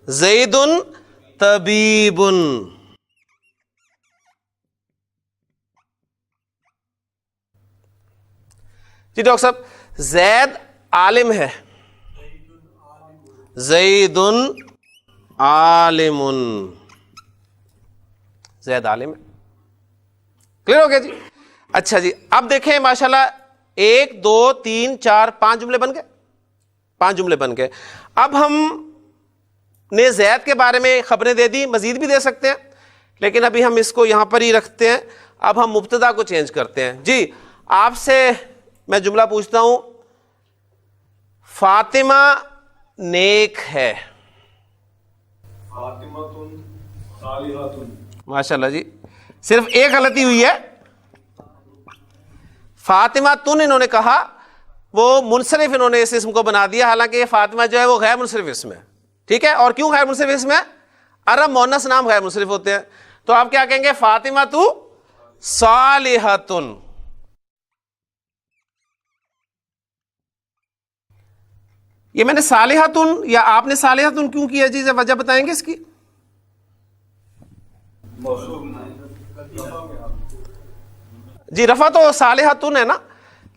زیدن طبیبن. جی ڈاکٹر صاحب زید عالم ہے، زید عالم، زید عالم ہے، کلیئر ہو گیا جی. اچھا جی اب دیکھیں ماشاءاللہ 1 2 3 4 5 جملے بن گئے، 5 جملے بن گئے. اب ہم نے زید کے بارے میں خبریں دے دی، مزید بھی دے سکتے ہیں لیکن ابھی ہم اس کو یہاں پر ہی رکھتے ہیں. اب ہم مبتدا کو چینج کرتے ہیں. جی آپ سے میں جملہ پوچھتا ہوں، فاطمہ نیک ہے. ماشاءاللہ جی صرف ایک غلطی ہوئی ہے، فاطمہ تن انہوں نے کہا، وہ منصرف انہوں نے اس اسم کو بنا دیا، حالانکہ یہ فاطمہ جو ہے وہ غیر منصرف اسم ہے. ٹھیک ہے، اور کیوں غیر منصرف اسم ہے؟ عرب مؤنث نام غیر منصرف ہوتے ہیں. تو آپ کیا کہیں گے؟ فاطمہ تو صالحۃن. یہ میں نے صالحۃن یا آپ نے صالحۃن کیوں کیا جی؟ وجہ بتائیں گے اس کی؟ جی رفع تو صالحۃن ہے نا،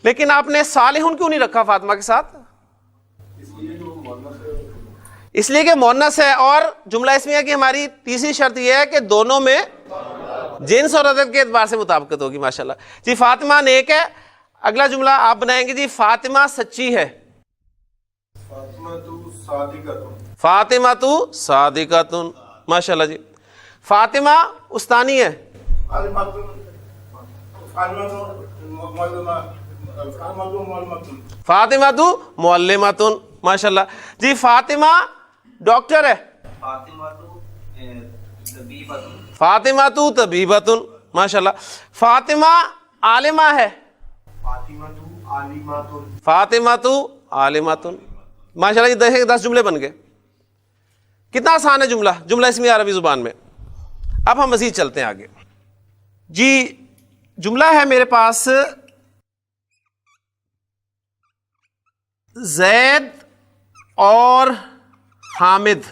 لیکن آپ نے صالحن کیوں نہیں رکھا فاطمہ کے ساتھ؟ اس لیے کہ مؤنث ہے، اور جملہ اسمیہ کی ہماری تیسری شرط یہ ہے کہ دونوں میں جنس اور عدد کے اعتبار سے مطابقت ہوگی. ماشاءاللہ جی فاطمہ نیک ہے. اگلا جملہ آپ بنائیں گے جی، فاطمہ سچی ہے. فاطمہ تو صادقۃن. ماشاءاللہ جی. فاطمہ استانی ہے. فاطمہ تو معلمۃن. ماشاءاللہ جی. فاطمہ ڈاکٹر ہے. فاطمہ تو طبیبۃن. ماشاءاللہ. فاطمہ عالمہ ہے. فاطمہ تو عالمۃن. ماشاءاللہ جی 10 جملے بن گئے. کتنا آسان ہے جملہ، جملہ اسمیہ عربی زبان میں. اب ہم مزید چلتے ہیں آگے. جی جملہ ہے میرے پاس، زید اور حامد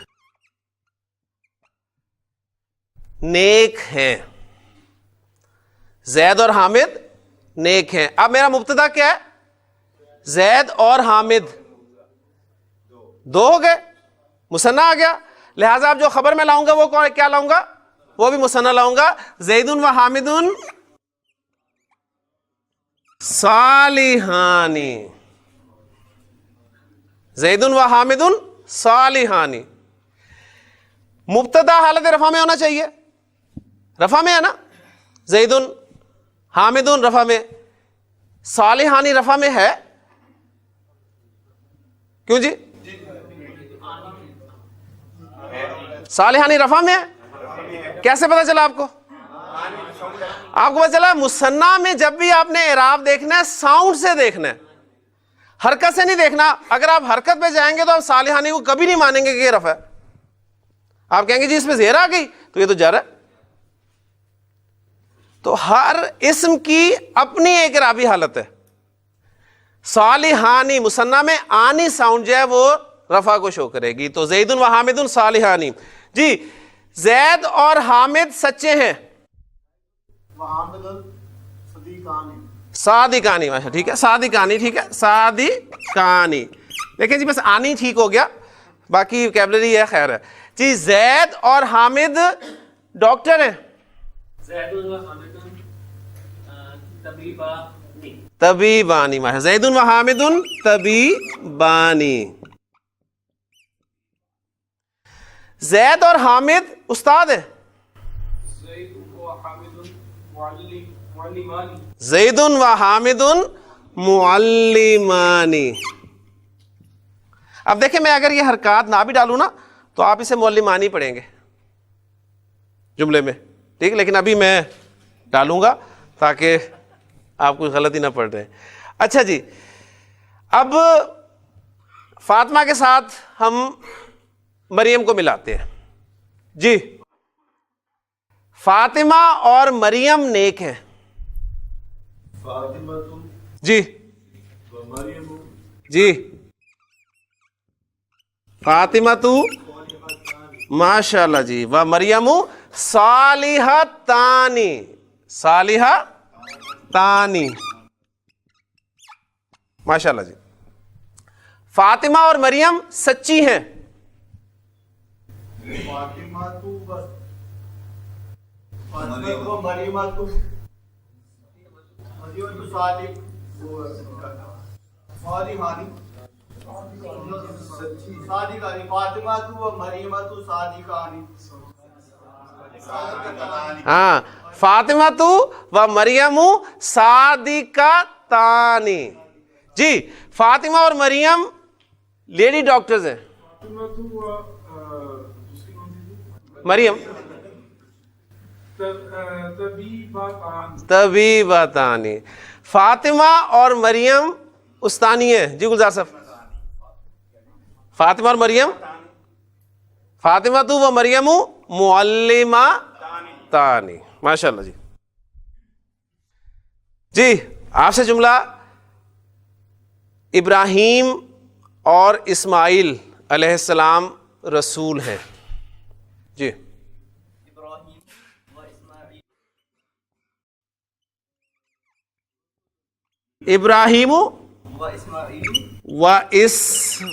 نیک ہیں. زید اور حامد نیک ہیں. اب میرا مبتدا کیا ہے؟ زید اور حامد، دو ہو گئے، مثنیٰ آ گیا. لہذا اب جو خبر میں لاؤں گا وہ کیا لاؤں گا؟ وہ بھی مثنیٰ لاؤں گا. زید و حامد صالحانی. زید و حامد صالحانی. مبتدا حالت رفع میں ہونا چاہیے، رفع میں ہے نا. زید حامد رفع میں، صالحانی رفع میں ہے. کیوں جی؟ صالحانی رفع میں ہے. کیسے پتا چلا آپ کو؟ آپ کو پتا چلا مثنیٰ میں جب بھی آپ نے اعراب دیکھنا ہے ساؤنڈ سے دیکھنا ہے، حرکت سے نہیں دیکھنا. اگر آپ حرکت پہ جائیں گے تو آپ صالحانی کو کبھی نہیں مانیں گے کہ یہ رفع ہے. آپ کہیں گے جی اس میں زیر آ گئی تو یہ تو جر ہے. تو ہر اسم کی اپنی ایک اعرابی حالت ہے. صالحانی مثنیٰ میں آنی ساؤنڈ جو ہے وہ رفع کو شو کرے گی. تو زید و حامد صالحانی. جی زید اور حامد سچے ہیں. صادقانی. ٹھیک ہے صادقانی. ٹھیک ہے صادقانی. دیکھیں جی بس آنی ٹھیک ہو گیا، باقی ویکیبلری ہے خیر ہے. جی زید اور حامد ڈاکٹر ہیں. طبیبانی. زید و حامد طبیبانی. زید اور حامد استاد ہیں. زید و حامد معلمانی. اب دیکھیں میں اگر یہ حرکات نہ بھی ڈالوں نا تو آپ اسے معلمانی پڑھیں گے جملے میں، ٹھیک. لیکن ابھی میں ڈالوں گا تاکہ آپ کوئی غلطی نہ پڑھ رہے. اچھا جی اب فاطمہ کے ساتھ ہم مریم کو ملاتے ہیں. جی فاطمہ اور مریم نیک ہیں. جی جی فاطمہ تو ماشاءاللہ جی و مریم صالحتانی. صالحتانی. ماشاءاللہ جی. فاطمہ اور مریم سچی ہیں. ہاں فاطمہ تو و مریم صادقتانی. جی فاطمہ اور مریم لیڈی ڈاکٹرز ہیں. مریم طبیبتانی. فاطمہ اور مریم استانی ہیں. جی گلزار صاحب. فاطمہ اور مریم, فاطمہ تو و مریم معلمہ تانی. ماشاء اللہ جی. جی آپ سے جملہ ابراہیم اور اسماعیل علیہ السلام رسول ہیں. جی ابراہیم و اسماعیل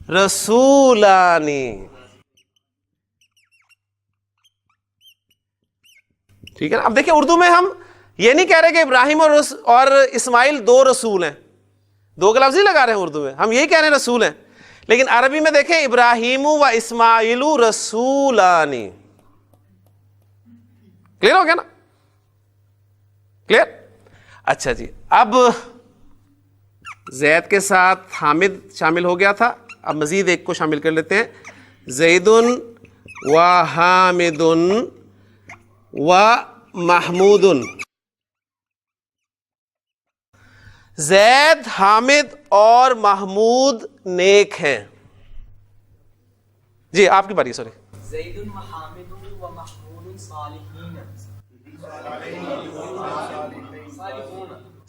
رسولانی. ٹھیک ہے نا. اب دیکھیں اردو میں ہم یہ نہیں کہہ رہے کہ ابراہیم اور اسماعیل دو رسول ہیں, دو کا لفظ نہیں لگا رہے ہیں اردو میں, ہم یہی کہہ رہے ہیں رسول ہیں. لیکن عربی میں دیکھیں ابراہیم و اسماعیل رسولانی. کلیئر ہو گیا نا, کلیئر. اچھا جی, اب زید کے ساتھ حامد شامل ہو گیا تھا, اب مزید ایک کو شامل کر لیتے ہیں. زید و حامد و محمود. زید, حامد اور محمود نیک ہیں. جی آپ کی باری. سوری. زید و حامد و محمود صالحین.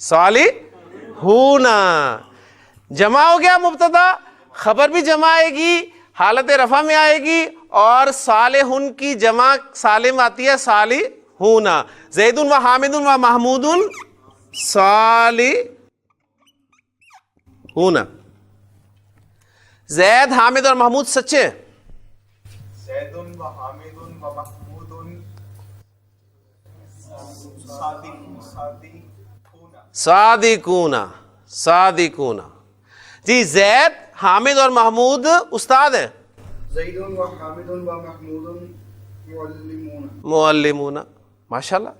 صالحون. جمع ہو گیا مبتدا, خبر بھی جمع آئے گی, حالت رفع میں آئے گی, اور صالحون کی جمع سالم آتی ہے صالحون. زید و حامد و محمود صالحون. زید, حامد اور محمود سچے. زید و حامد و محمود صادقون. صادقون. جی زید, حامد اور محمود استاد ہیں. زید و حامد و محمود معلمون. معلمون. ماشاءاللہ.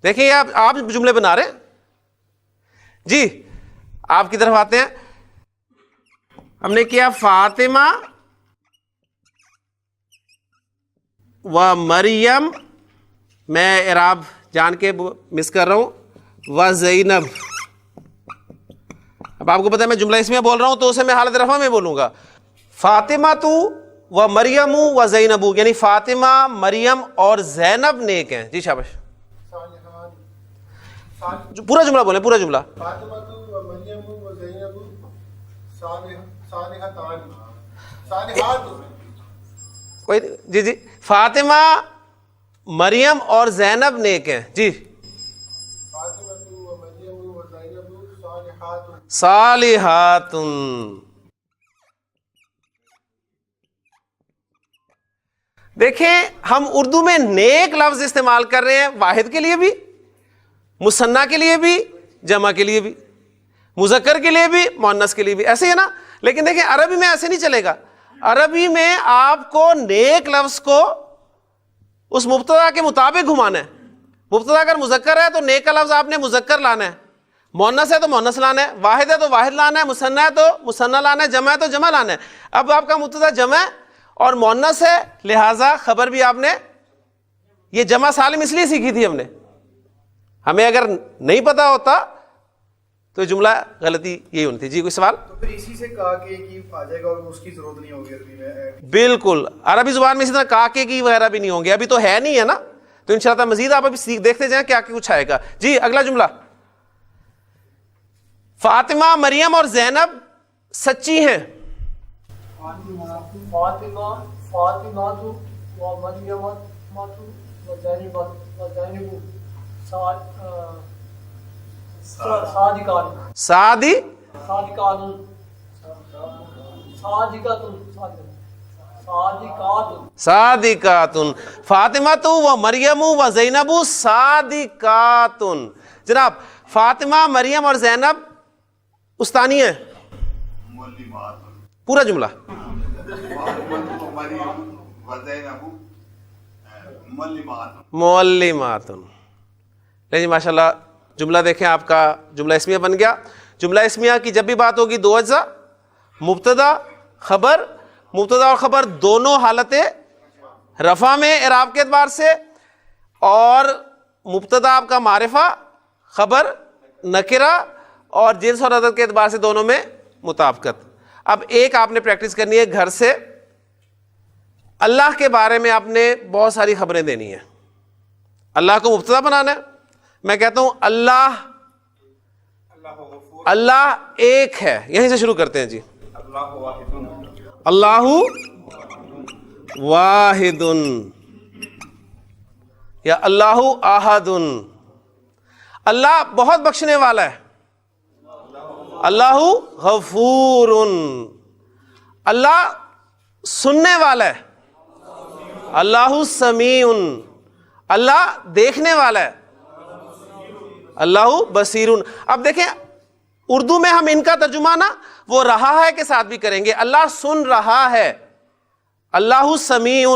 دیکھیں یہ آپ جملے بنا رہے ہیں. جی آپ کی طرف آتے ہیں. ہم نے کیا فاطمہ و مریم, میں اعراب جان کے مس کر رہا ہوں, و زینب. اب آپ کو پتا ہے میں جملہ اس میں بول رہا ہوں تو اسے میں حالت رفع میں بولوں گا. فاطمہ تو و مریم و زینب, یعنی فاطمہ, مریم اور زینب نیک ہیں. جی شاباش. پورا جملہ بولیں, پورا جملہ. فاطمہ و مریم و زینب صالحتان. صالحات. کوئی جی جی. فاطمہ, مریم اور زینب نیک ہیں. جی فاطمہ و مریم و زینب صالحات. صالحات. دیکھیں ہم اردو میں نیک لفظ استعمال کر رہے ہیں, واحد کے لیے بھی, مثنیٰ کے لیے بھی, جمع کے لیے بھی, مذکر کے لیے بھی, مؤنث کے لیے بھی, ایسے ہی ہے نا. لیکن دیکھیں عربی میں ایسے نہیں چلے گا. عربی میں آپ کو نیک لفظ کو اس مبتدا کے مطابق گھمانا ہے. مبتدا اگر مذکر ہے تو نیک کا لفظ آپ نے مذکر لانا ہے, مؤنث ہے تو مؤنث لانا ہے, واحد ہے تو واحد لانا ہے, مثنیٰ ہے تو مثنیٰ لانا ہے, جمع ہے تو جمع لانا ہے. اب آپ کا مبتدا جمع ہے اور مؤنث ہے, لہٰذا خبر بھی آپ نے یہ جمع سالم اس لیے سیکھی تھی ہم نے. ہمیں اگر نہیں پتا ہوتا تو جملہ غلطی یہی ہونی تھی. جی کوئی سوال؟ تو پھر اسی سے کہا کہ آ جائے گا اور اس کی ضرورت نہیں ہوگی عربی میں. بالکل, عربی زبان میں اسی طرح کاکے کی وغیرہ بھی نہیں ہوں گے. ابھی تو ہے نہیں ہے نا, تو انشاءاللہ مزید آپ ابھی سیکھ دیکھتے جائیں کیا کچھ آئے گا. جی اگلا جملہ. فاطمہ, مریم اور زینب سچی ہیں. فاطمہ و مریم و زینب صادقات سادی صادقات صادقاتن فاطمہ و مریم و زینب صادقاتن. جناب فاطمہ، مریم اور زینب استانی ہیں. پورا جملہ معلماتن. لے جی ماشاء اللہ جملہ دیکھیں، آپ کا جملہ اسمیہ بن گیا. جملہ اسمیہ کی جب بھی بات ہوگی دو اجزاء، مبتدا خبر. مبتدا اور خبر دونوں حالتیں رفع میں اعراب کے اعتبار سے، اور مبتدا آپ کا معرفہ، خبر نکرہ، اور جنس اور عدد کے اعتبار سے دونوں میں مطابقت. اب ایک آپ نے پریکٹس کرنی ہے گھر سے. اللہ کے بارے میں آپ نے بہت ساری خبریں دینی ہیں. اللہ کو مبتدا بنانا ہے. میں کہتا ہوں اللہ ایک ہے، یہیں سے شروع کرتے ہیں جی. اللہ واحد یا اللہ احد. اللہ بہت بخشنے والا ہے. اللہ غفور. اللہ سننے والا ہے. اللہ سمیع. اللہ دیکھنے والا ہے. اللہ بصیر. اب دیکھیں اردو میں ہم ان کا ترجمہ نا وہ رہا ہے کے ساتھ بھی کریں گے. اللہ سن رہا ہے. اللہ سمیع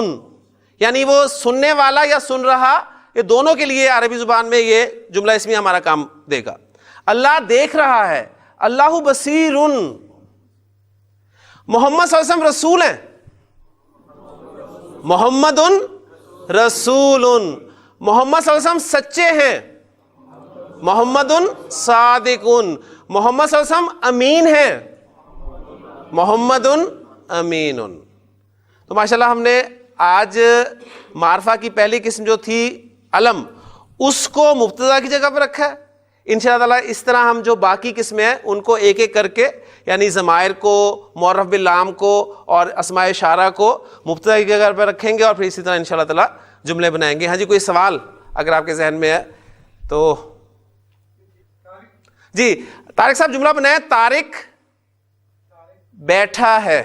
یعنی وہ سننے والا یا سن رہا، یہ دونوں کے لیے عربی زبان میں یہ جملہ اسمیہ ہمارا کام دے گا. اللہ دیکھ رہا ہے. اللہ بصیر. محمد صلی اللہ علیہ وسلم رسول ہیں. محمد رسول. محمد صلی اللہ علیہ وسلم سچے ہیں. محمد صادق. محمد صلی اللہ علیہ وسلم امین ہیں. محمد امین. تو ماشاءاللہ ہم نے آج معرفہ کی پہلی قسم جو تھی علم، اس کو مبتدا کی جگہ پر رکھا ہے. انشاءاللہ تعالیٰ اس طرح ہم جو باقی قسمیں ہیں ان کو ایک ایک کر کے، یعنی ضمائر کو، معرف باللام کو اور اسماء اشارہ کو مبتدا کی جگہ پر رکھیں گے، اور پھر اسی طرح انشاءاللہ تعالیٰ جملے بنائیں گے. ہاں جی، کوئی سوال اگر آپ کے ذہن میں ہے تو جی. طارق صاحب جملہ بنائیں. طارق بیٹھا ہے.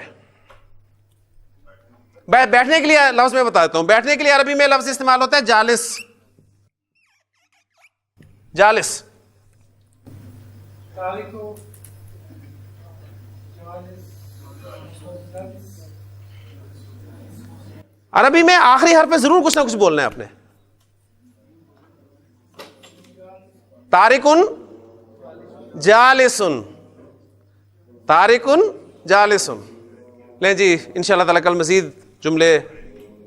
بیٹھنے کے لیے لفظ میں بتا دیتا ہوں. بیٹھنے کے لیے عربی میں لفظ استعمال ہوتا ہے جالس. جالس. عربی میں آخری حرف پہ ضرور کچھ نہ کچھ بولنا ہے آپ نے. طارقن جالسن. طارقن جالسن. لیں جی انشاءاللہ تعالیٰ کل مزید جملے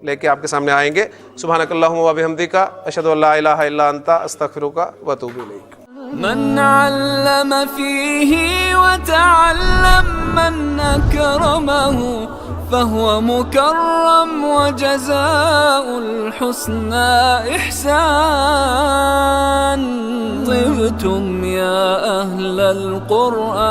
لے کے آپ کے سامنے آئیں گے. سبحانک اللہم و بحمدک، اشہد ان لا الہ الا انت، استغفرک و اتوب الیک. من علم فيه وتعلم من أكرمه فهو مكرم وجزاء الحسنى إحسان. طبتم يا أهل القرآن.